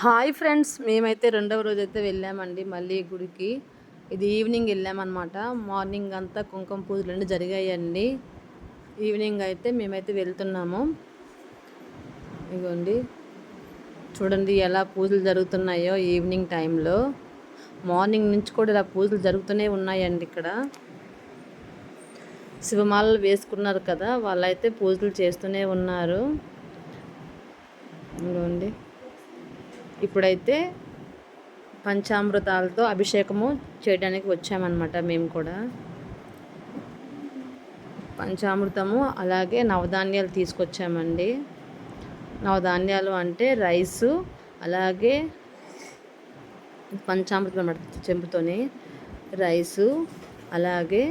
Hi friends, మేమైతే రెండవ రోజైతే వెళ్ళామండి మళ్ళీ గుడికి. ఇది ఈవినింగ్ వెళ్ళామన్నమాట. మార్నింగ్ అంతా కుంకుమ పూజలు జరిగాయండి. ఈవినింగ్ అయితే మేమైతే వెళ్తున్నాము. ఇదిగోండి, చూడండి ఎలా పూజలు జరుగుతున్నాయో ఈవినింగ్ టైంలో. మార్నింగ్ నుంచి కూడా ఇలా పూజలు జరుగుతూనే ఉన్నాయండి. ఇక్కడ శివమాలలు వేసుకున్నారు కదా, వాళ్ళైతే పూజలు చేస్తూనే ఉన్నారు. ఇదిగోండి, ఇప్పుడైతే పంచామృతాలతో అభిషేకము చేయడానికి వచ్చామన్నమాట. మేము కూడా పంచామృతము అలాగే నవధాన్యాలు తీసుకొచ్చామండి. నవధాన్యాలు అంటే రైసు, అలాగే పంచామృతం అన్నమాట, చెంపుతోని రైసు, అలాగే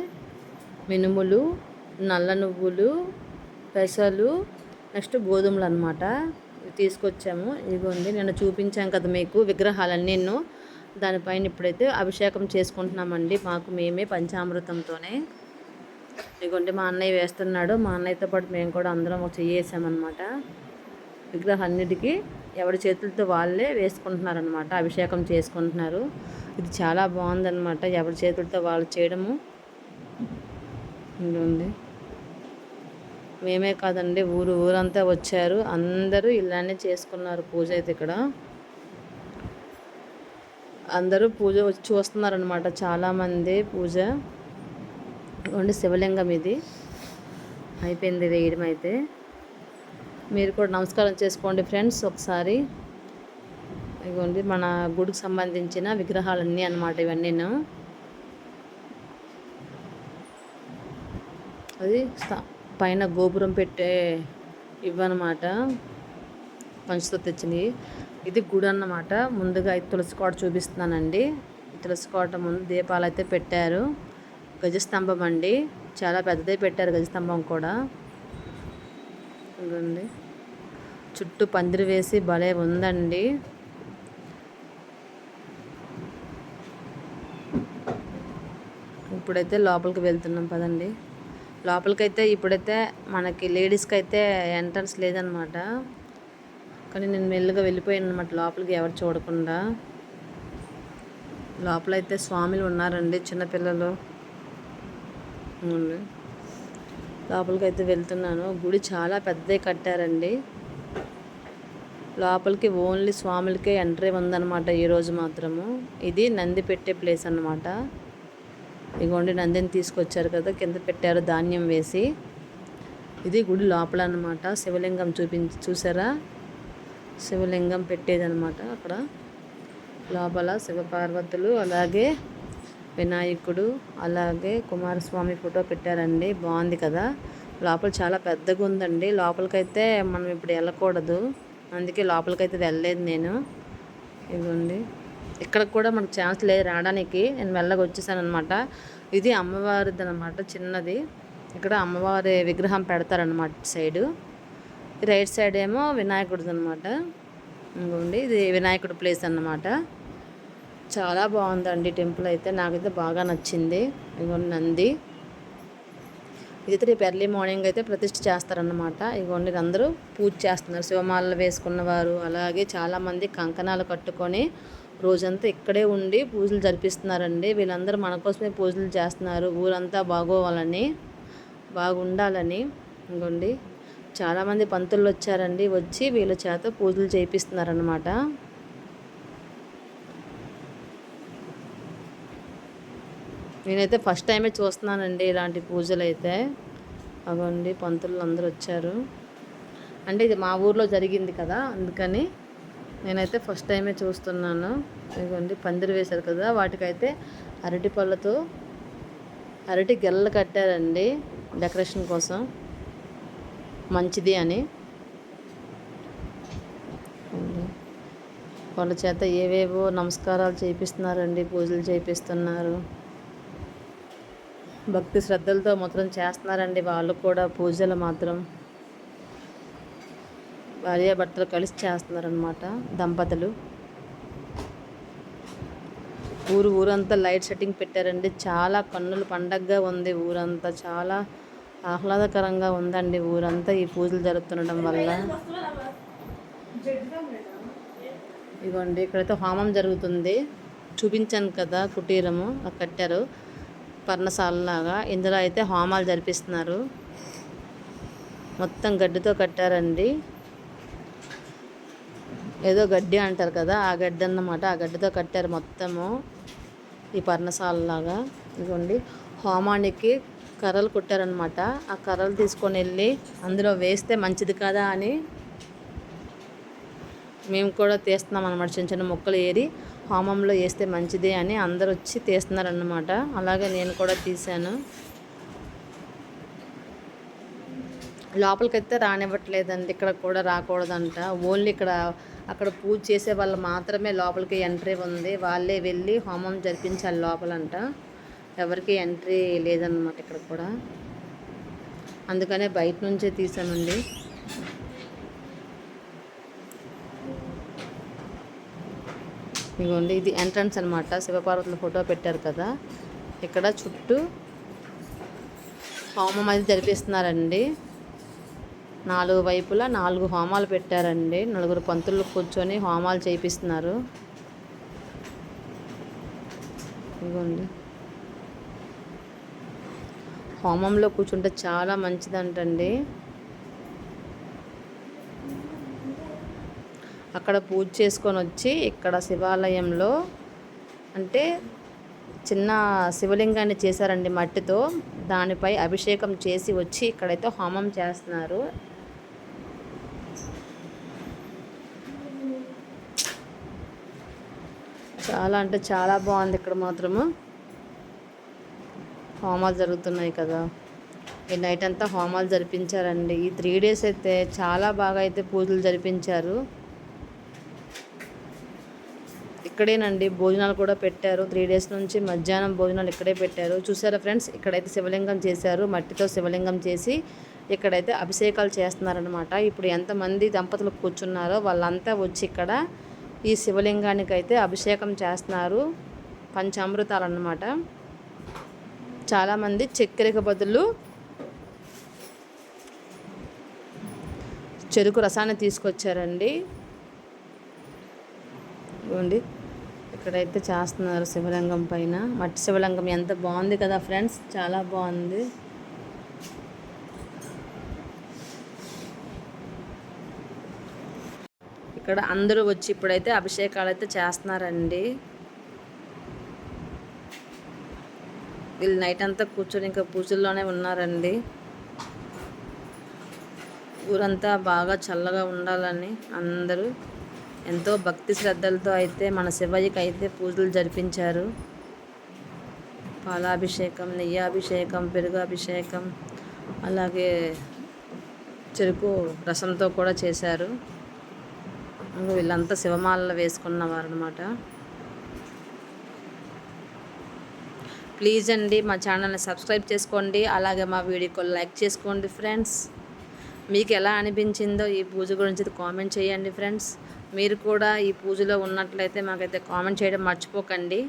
మినుములు, నల్ల నువ్వులు, పెసలు, నెక్స్ట్ గోధుమలు అన్నమాట తీసుకొచ్చాము. ఇదిగోండి, నేను చూపించాను కదా మీకు విగ్రహాలన్నీ. దానిపైన ఇప్పుడైతే అభిషేకం చేసుకుంటున్నామండి, మాకు మేమే పంచామృతంతోనే. ఇదిగోండి, మా అన్నయ్య వేస్తున్నాడు. మా అన్నయ్యతో పాటు మేము కూడా అందరం చేసామన్నమాట. విగ్రహాలన్నిటికీ ఎవరి చేతులతో వాళ్ళే వేసుకుంటున్నారనమాట, అభిషేకం చేసుకుంటున్నారు. ఇది చాలా బాగుందన్నమాట, ఎవరి చేతులతో వాళ్ళు చేయడము. ఇదిగోండి, మేమే కాదండి, ఊరంతా వచ్చారు, అందరూ ఇలానే చేసుకున్నారు పూజ. అయితే ఇక్కడ అందరూ పూజ వచ్చి చూస్తున్నారనమాట, చాలామంది పూజ. ఇదిగోండి, శివలింగం ఇది అయిపోయింది వేయడం. అయితే మీరు కూడా నమస్కారం చేసుకోండి ఫ్రెండ్స్ ఒకసారి. ఇదిగోండి, మన గుడికి సంబంధించిన విగ్రహాలన్నీ అన్నమాట ఇవన్నీ. అది పైన గోపురం పెట్టే ఇవన్నమాట, పంచుతో తెచ్చినవి. ఇది గుడి అన్నమాట. ముందుగా అయితే తులసి కోట చూపిస్తున్నానండి. తులసి కోట ముందు దీపాలు అయితే పెట్టారు. గజస్తంభం అండి, చాలా పెద్దదే పెట్టారు గజస్తంభం కూడా. ఇదండి, చుట్టూ పందిరి వేసి భలే ఉందండి. ఇప్పుడైతే లోపలికి వెళ్తున్నాం పదండి. లోపలికైతే ఇప్పుడైతే మనకి లేడీస్కి అయితే ఎంట్రన్స్ లేదనమాట, కానీ నేను మెల్లిగా వెళ్ళిపోయాను అనమాట లోపలికి, ఎవరు చూడకుండా. లోపలైతే స్వాములు ఉన్నారండి, చిన్నపిల్లలు. లోపలికైతే వెళ్తున్నాను. గుడి చాలా పెద్దగా కట్టారండి. లోపలికి ఓన్లీ స్వాములకే ఎంట్రీ ఉందన్నమాట ఈరోజు మాత్రము. ఇది నంది పెట్టే ప్లేస్ అన్నమాట. ఇగోండి, నందిని తీసుకొచ్చారు కదా, కింద పెట్టారు ధాన్యం వేసి. ఇది గుడి లోపల అన్నమాట. శివలింగం చూసారా, శివలింగం పెట్టేదన్నమాట అక్కడ లోపల. శివపార్వతులు, అలాగే వినాయకుడు, అలాగే కుమారస్వామి ఫోటో పెట్టారండి. బాగుంది కదా. లోపల చాలా పెద్దగా ఉందండి. లోపలికైతే మనం ఇప్పుడు వెళ్ళకూడదు, అందుకే లోపలికైతే వెళ్ళలేదు నేను. ఇదిగోండి, ఇక్కడ కూడా మనకు ఛాన్స్ లేదు రావడానికి, నేను మెల్లగా వచ్చేసాను అనమాట. ఇది అమ్మవారిది అనమాట, చిన్నది. ఇక్కడ అమ్మవారి విగ్రహం పెడతారనమాట సైడు. రైట్ సైడ్ ఏమో వినాయకుడిది అనమాట. ఇంకోండి, ఇది వినాయకుడి ప్లేస్ అన్నమాట. చాలా బాగుందండి టెంపుల్ అయితే, నాకైతే బాగా నచ్చింది. ఇదిగోండి నంది, ఇది రేపు ఎర్లీ మార్నింగ్ అయితే ప్రతిష్ఠ చేస్తారన్నమాట. ఇదిగోండి, అందరూ పూజ చేస్తున్నారు, శివమాలలు వేసుకున్నవారు, అలాగే చాలామంది కంకణాలు కట్టుకొని రోజంతా ఇక్కడే ఉండి పూజలు జరిపిస్తున్నారండి. వీళ్ళందరూ మన కోసమే పూజలు చేస్తున్నారు, ఊరంతా బాగోవాలని, బాగుండాలని. ఇంకోండి, చాలామంది పంతులు వచ్చారండి, వచ్చి వీళ్ళ చేత పూజలు చేయిస్తున్నారన్నమాట. నేనైతే ఫస్ట్ టైమే చూస్తున్నానండి ఇలాంటి పూజలు అయితే. అవండి, పంతులు అందరూ వచ్చారు. అంటే ఇది మా ఊర్లో జరిగింది కదా, అందుకని నేనైతే ఫస్ట్ టైమే చూస్తున్నాను. ఇదిగోండి, పందిరి వేశారు కదా, వాటికైతే అరటి పళ్ళతో అరటి గెల్లలు కట్టారండి డెకరేషన్ కోసం, మంచిది అని. వాళ్ళ చేత ఏవేవో నమస్కారాలు చేయిస్తున్నారండి, పూజలు చేయిస్తున్నారు. భక్తి శ్రద్ధలతో మాత్రం చేస్తున్నారండి వాళ్ళు కూడా పూజలు మాత్రం. భార్యాభర్తలు కలిసి చేస్తున్నారనమాట, దంపతులు. ఊరంతా లైట్ సెట్టింగ్ పెట్టారండి, చాలా కన్నుల పండగగా ఉంది ఊరంతా. చాలా ఆహ్లాదకరంగా ఉందండి ఊరంతా ఈ పూజలు జరుపుతుండడం వల్ల. ఇదిగోండి ఇక్కడైతే హోమం జరుగుతుంది. చూపించాను కదా కుటీరము కట్టారు పర్ణశాలలాగా. ఇందులో అయితే హోమాలు జరిపిస్తున్నారు. మొత్తం గడ్డితో కట్టారండి. ఏదో గడ్డి అంటారు కదా, ఆ గడ్డి అన్నమాట. ఆ గడ్డితో కట్టారు మొత్తము ఈ పర్ణశాలలాగా. ఇదిగోండి హోమానికి కర్రలు కుట్టారనమాట. ఆ కర్రలు తీసుకొని వెళ్ళి అందులో వేస్తే మంచిది కదా అని మేము కూడా తీస్తున్నాం అనమాట. చిన్న చిన్న మొక్కలు ఏరి హోమంలో వేస్తే మంచిది అని అందరు వచ్చి తీస్తున్నారన్నమాట. అలాగే నేను కూడా తీశాను. లోపలికైతే రానివ్వట్లేదండి. ఇక్కడ కూడా రాకూడదంట. ఓన్లీ అక్కడ పూజ చేసే వాళ్ళు మాత్రమే లోపలికి ఎంట్రీ ఉంది. వాళ్ళే వెళ్ళి హోమం జరిపించాలి లోపలంట. ఎవరికి ఎంట్రీ లేదన్నమాట ఇక్కడ కూడా. అందుకనే బయట నుంచే తీసామండి. ఇదిగోండి ఇది ఎంట్రన్స్ అనమాట. శివపార్వతుల ఫోటో పెట్టారు కదా, ఇక్కడ చుట్టూ హోమం అది జరిపిస్తున్నారండి. 4 వైపులా 4 హోమాలు పెట్టారండి. 4 పంతులు కూర్చొని హోమాలు చేయిస్తున్నారు. ఇదిగోండి హోమంలో కూర్చుంటే చాలా మంచిదంటండి. అక్కడ పూజ చేసుకొని వచ్చి ఇక్కడ శివాలయంలో అంటే చిన్న శివలింగాన్ని చేశారండి మట్టితో. దానిపై అభిషేకం చేసి వచ్చి ఇక్కడైతే హోమం చేస్తున్నారు. చాలా అంటే చాలా బాగుంది. ఇక్కడ మాత్రము హోమాలు జరుగుతున్నాయి కదా. ఈ నైట్ అంతా హోమాలు జరిపించారండి. ఈ 3 days అయితే చాలా బాగా అయితే పూజలు జరిపించారు. ఇక్కడేనండి భోజనాలు కూడా పెట్టారు. 3 days నుంచి మధ్యాహ్నం భోజనాలు ఇక్కడే పెట్టారు. చూసారా ఫ్రెండ్స్, ఇక్కడైతే శివలింగం చేశారు. మట్టితో శివలింగం చేసి ఇక్కడైతే అభిషేకాలు చేస్తున్నారనమాట. ఇప్పుడు ఎంతమంది దంపతులు కూర్చున్నారో వాళ్ళంతా వచ్చి ఇక్కడ ఈ శివలింగానికి అయితే అభిషేకం చేస్తున్నారు. పంచామృతాలు అన్నమాట. చాలామంది చక్కెరకు బదులు చెరుకు రసాన్ని తీసుకొచ్చారండి. ఇవ్వండి ఇక్కడైతే చేస్తున్నారు శివలింగం పైన. మట్టి శివలింగం ఎంత బాగుంది కదా ఫ్రెండ్స్, చాలా బాగుంది. ఇక్కడ అందరూ వచ్చి ఇప్పుడైతే అభిషేకాలు అయితే చేస్తున్నారండి. వీళ్ళు నైట్ అంతా కూర్చొని ఇంకా పూజల్లోనే ఉన్నారండి. ఊరంతా బాగా చల్లగా ఉండాలని అందరూ ఎంతో భక్తి శ్రద్ధలతో అయితే మన శివయ్యకి అయితే పూజలు జరిపించారు. పాలాభిషేకం, నెయ్యాభిషేకం, పెరుగు అభిషేకం, అలాగే చెరుకు రసంతో కూడా చేశారు. వీళ్ళంతా శివమాలలో వేసుకున్నవారు అనమాట. ప్లీజ్ అండి మా ఛానల్ని సబ్స్క్రైబ్ చేసుకోండి. అలాగే మా వీడియోకి లైక్ చేసుకోండి ఫ్రెండ్స్. మీకు ఎలా అనిపించిందో ఈ పూజ గురించి కామెంట్ చేయండి ఫ్రెండ్స్. మీరు కూడా ఈ పూజలో ఉన్నట్లయితే మాకైతే కామెంట్ చేయడం మర్చిపోకండి.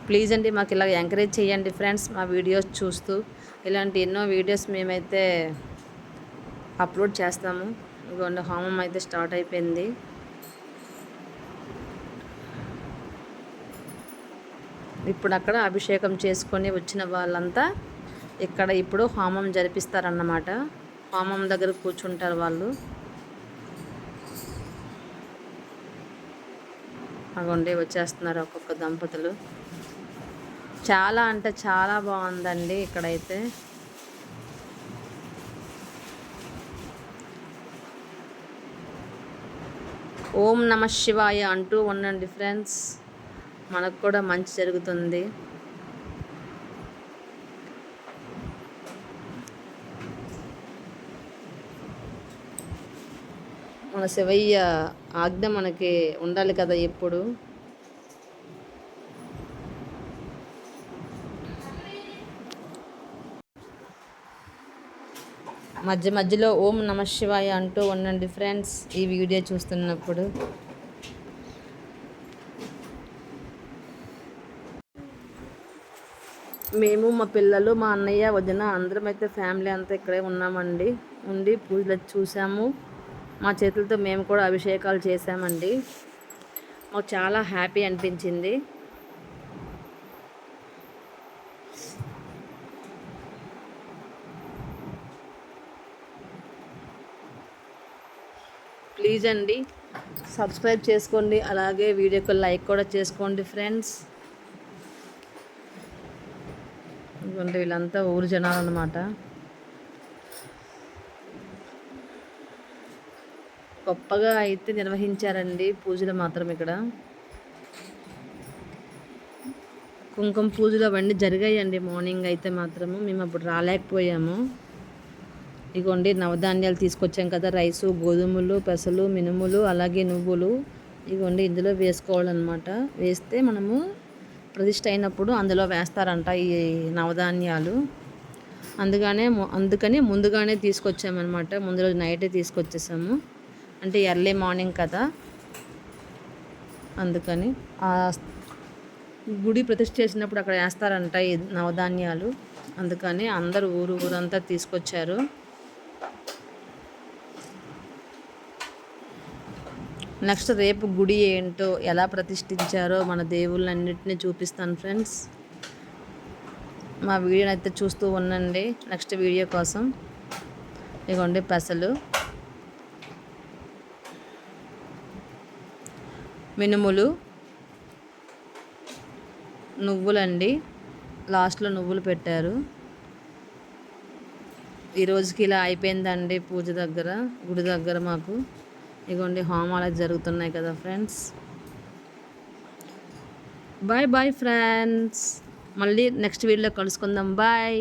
ప్లీజ్ అండి మాకు ఇలా ఎంకరేజ్ చేయండి ఫ్రెండ్స్. మా వీడియోస్ చూస్తూ ఇలాంటి ఎన్నో వీడియోస్ మేమైతే అప్లోడ్ చేస్తాము. ఇదిగోండి హోమం అయితే స్టార్ట్ అయిపోయింది. ఇప్పుడు అక్కడ అభిషేకం చేసుకొని వచ్చిన వాళ్ళంతా ఇక్కడ ఇప్పుడు హోమం జరిపిస్తారన్నమాట. హోమం దగ్గర కూర్చుంటారు వాళ్ళు. అగోండి వచ్చేస్తున్నారు ఒక్కొక్క దంపతులు. చాలా అంటే చాలా బాగుందండి ఇక్కడైతే. ఓం నమ శివాయ అంటూ ఉండండి ఫ్రెండ్స్, మనకు కూడా మంచి జరుగుతుంది. మన శివయ్య ఆజ్ఞ మనకి ఉండాలి కదా ఎప్పుడు. మధ్య మధ్యలో ఓం నమ శివాయ అంటూ ఉండండి ఫ్రెండ్స్ ఈ వీడియో చూస్తున్నప్పుడు. మేము మా పిల్లలు, మా అన్నయ్య, వదిన అందరం అయితే ఫ్యామిలీ అంతా ఇక్కడే ఉన్నామండి. ఉండి పూజలు చూసాము. మా చేతులతో మేము కూడా అభిషేకాలు చేసామండి. మాకు చాలా హ్యాపీ అనిపించింది. ప్లీజ్ అండి సబ్స్క్రైబ్ చేసుకోండి, అలాగే వీడియోకి లైక్ కూడా చేసుకోండి ఫ్రెండ్స్. ఎందుకంటే వీళ్ళంతా ఊరు జనాలు అన్నమాట. గొప్పగా అయితే నిర్వహించారండి పూజలు మాత్రం. ఇక్కడ కుంకుమ పూజలు అవన్నీ జరిగాయండి మార్నింగ్ అయితే మాత్రము. మేము అప్పుడు రాలేకపోయాము. ఇగోండి నవధాన్యాలు తీసుకొచ్చాం కదా, రైసు, గోధుమలు, పెసలు, మినుములు, అలాగే నువ్వులు. ఇగోండి ఇందులో వేసుకోవాలన్నమాట. వేస్తే మనము ప్రతిష్ఠ అయినప్పుడు అందులో వేస్తారంట ఈ నవధాన్యాలు. అందుకని ముందుగానే తీసుకొచ్చామన్నమాట. ముందు రోజు నైటే తీసుకొచ్చేసాము, అంటే ఎర్లీ మార్నింగ్ కదా, అందుకని గుడి ప్రతిష్ఠ చేసినప్పుడు అక్కడ వేస్తారంట ఈ నవధాన్యాలు. అందుకని అందరూ ఊరంతా తీసుకొచ్చారు. నెక్స్ట్ రేపు గుడి ఏంటో, ఎలా ప్రతిష్ఠించారో మన దేవుళ్ళన్నింటినీ చూపిస్తాను ఫ్రెండ్స్. మా వీడియోని అయితే చూస్తూ ఉండండి నెక్స్ట్ వీడియో కోసం. ఇదిగోండి పెసలు, మినుములు, నువ్వులండి. లాస్ట్లో నువ్వులు పెట్టారు. ఈరోజుకి ఇలా అయిపోయిందండి పూజ దగ్గర, గుడి దగ్గర మాకు. ఇగోండి హోమాలు జరుగుతున్నాయి కదా ఫ్రెండ్స్. బాయ్ బాయ్ ఫ్రెండ్స్, మళ్ళీ నెక్స్ట్ వీడియోలో కలుసుకుందాం. బాయ్.